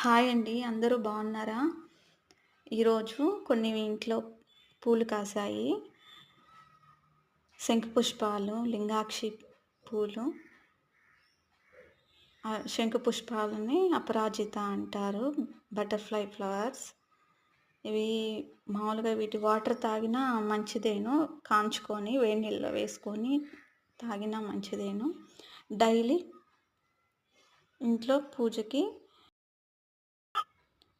Hi అండి. అందరూ బాగున్నారా? ఈరోజు కొన్ని ఇంట్లో పూలు కాసాయి. శంఖుపుష్పాలు, లింగాక్షి పూలు. శంఖుపుష్పాలని అపరాజిత అంటారు. Butterfly flowers. ఇవి మామూలుగా వీటి వాటర్ తాగినా మంచిదేను. కాంచుకొని వేడి నీళ్ళలో వేసుకొని తాగినా మంచిదేను. డైలీ ఇంట్లో పూజకి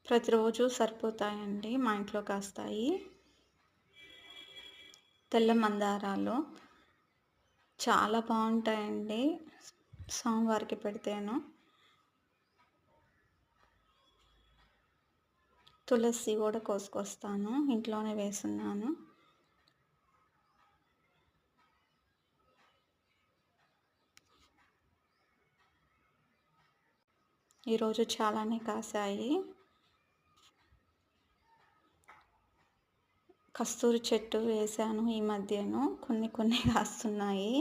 ప్రతిరోజు సరిపోతాయండి. మా ఇంట్లో కాస్తాయి. తెల్ల మందారాలు చాలా బాగుంటాయండి. స్వామివారికి పెడితేను. తులసి కూడా కోసుకొస్తాను. ఇంట్లోనే వేసున్నాను. ఈరోజు చాలానే కాసాయి. కస్తూరి చెట్టు వేశాను ఈ మధ్యను. కొన్ని కాస్తున్నాయి.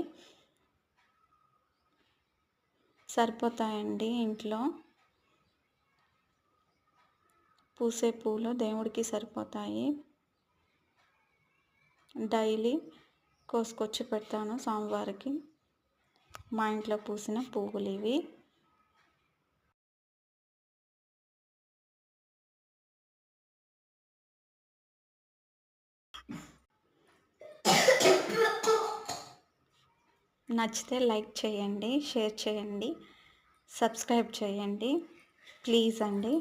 సరిపోతాయండి ఇంట్లో. పూసే పూలు దేవుడికి సరిపోతాయి. డైలీ కోసుకొచ్చి పెడతాను స్వామివారికి. మా ఇంట్లో పూసిన పువ్వులు ఇవి. నచ్చితే లైక్ చేయండి, షేర్ చేయండి, సబ్స్క్రైబ్ చేయండి. ప్లీజ్ అండి.